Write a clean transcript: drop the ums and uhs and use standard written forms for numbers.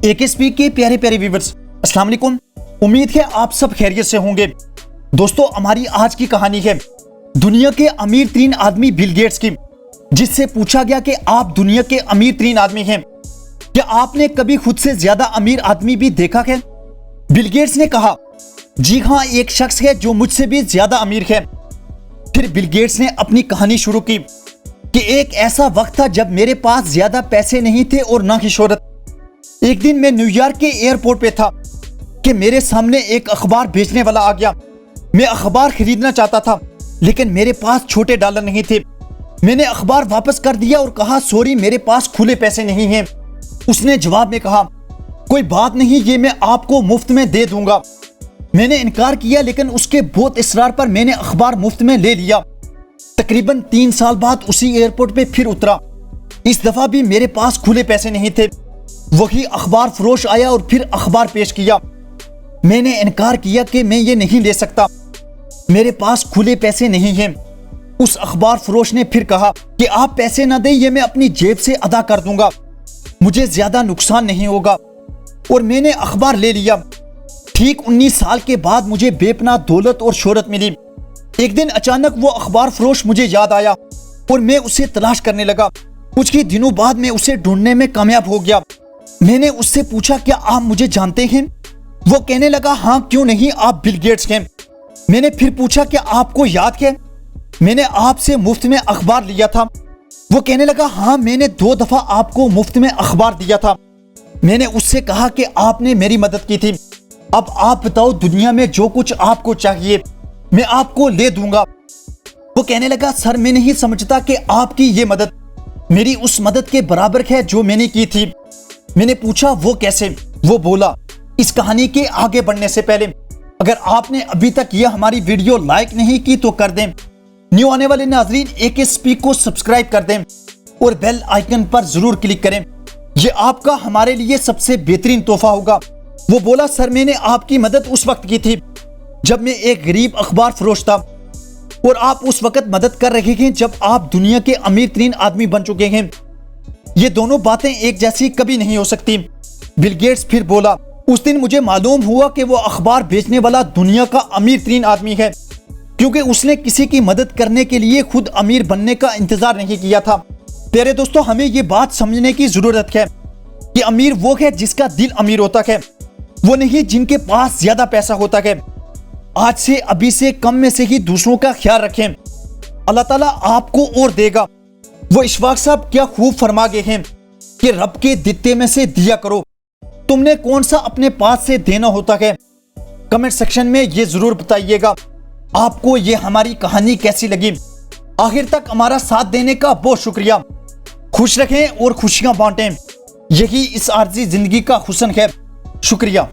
AKSP के प्यारे प्यारे व्यूअर्स, अस्सलाम वालेकुम। उम्मीद है आप सब खैरियत से होंगे। दोस्तों, हमारी आज की कहानी है दुनिया के अमीर तरीन आदमी बिल गेट्स की, जिससे पूछा गया कि आप दुनिया के अमीर तरीन आदमी हैं, क्या आपने कभी खुद से ज्यादा अमीर आदमी भी देखा है? बिल गेट्स ने कहा, जी हाँ, एक शख्स है जो मुझसे भी ज्यादा अमीर है। फिर बिल गेट्स ने अपनी कहानी शुरू की कि एक ऐसा वक्त था जब मेरे पास ज्यादा पैसे नहीं थे और ना ही शोहरत। एक दिन मैं न्यूयॉर्क के एयरपोर्ट पे था कि मेरे सामने एक अखबार बेचने वाला आ गया। मैं अखबार खरीदना चाहता था, लेकिन मेरे पास छोटे डॉलर नहीं थे। मैंने अखबार वापस कर दिया और कहा, सॉरी, मेरे पास खुले पैसे नहीं हैं। उसने जवाब में कहा, कोई बात नहीं, ये मैं आपको मुफ्त में दे दूंगा। मैंने इनकार किया, लेकिन उसके बहुत इसरार पर मैंने अखबार मुफ्त में ले लिया। तकरीबन 3 साल बाद उसी एयरपोर्ट पे फिर उतरा। इस दफा भी मेरे पास खुले पैसे नहीं थे। वही अखबार फरोश आया और फिर अखबार पेश किया। मैंने इनकार किया कि मैं ये नहीं ले सकता, मेरे पास खुले पैसे नहीं हैं। उस अखबार फरोश ने फिर कहा कि आप पैसे ना दें, ये मैं अपनी जेब से अदा कर दूंगा, मुझे ज्यादा नुकसान नहीं होगा। और मैंने अखबार ले लिया। ठीक 19 साल के बाद मुझे बेपनाह दौलत और शोहरत मिली। एक दिन अचानक वो अखबार फरोश मुझे याद आया और मैं उसे तलाश करने लगा। कुछ ही दिनों बाद मैं उसे ढूंढने में कामयाब हो गया। मैंने उससे पूछा, क्या आप मुझे जानते हैं? वो कहने लगा, हाँ, क्यों नहीं, आप बिल गेट्स हैं। मैंने फिर पूछा, क्या आपको याद है मैंने आपसे मुफ्त में अखबार लिया था? वो कहने लगा, हाँ, मैंने 2 दफा आपको मुफ्त में अखबार दिया था। मैंने उससे कहा कि आपने मेरी मदद की थी, अब आप बताओ, दुनिया में जो कुछ आपको चाहिए मैं आपको ले दूंगा। वो कहने लगा, सर, मैं नहीं समझता कि आपकी ये मदद मेरी उस मदद के बराबर है जो मैंने की थी। मैंने पूछा, वो कैसे? वो बोला, इस कहानी के आगे बढ़ने से पहले अगर आपने अभी तक यह हमारी वीडियो लाइक नहीं की तो कर दें। न्यू आने वाले नाजरीन AKSP को सब्सक्राइब कर दें और बेल आइकन पर जरूर क्लिक करें, यह आपका हमारे लिए सबसे बेहतरीन तोहफा होगा। वो बोला, सर, मैंने आपकी मदद उस वक्त की थी जब मैं एक गरीब अखबार फरोश था, और आप उस वक्त मदद कर रहे हैं जब आप दुनिया के अमीर तरीन आदमी बन चुके हैं। ये दोनों बातें एक जैसी कभी नहीं हो सकती। बिल गेट्स फिर बोला, उस दिन मुझे मालूम हुआ कि वो अखबार बेचने वाला दुनिया का अमीर तरीन आदमी है, क्योंकि उसने किसी की मदद करने के लिए खुद अमीर बनने का इंतजार नहीं किया था। प्यारे दोस्तों, हमें ये बात समझने की जरूरत है कि अमीर वो है जिसका दिल अमीर होता है, वो नहीं जिनके पास ज्यादा पैसा होता है। आज से, अभी से, कम में से ही दूसरों का ख्याल रखें, अल्लाह ताला आपको और देगा। वो इशफाक साहब क्या खूब फरमा गए हैं कि रब के दित्ते में से दिया करो। तुमने कौन सा अपने पास से देना होता है? कमेंट सेक्शन में ये जरूर बताइएगा आपको ये हमारी कहानी कैसी लगी। आखिर तक हमारा साथ देने का बहुत शुक्रिया। खुश रखें और खुशियां बांटें, यही इस आर्जी जिंदगी का हुस्न है। शुक्रिया।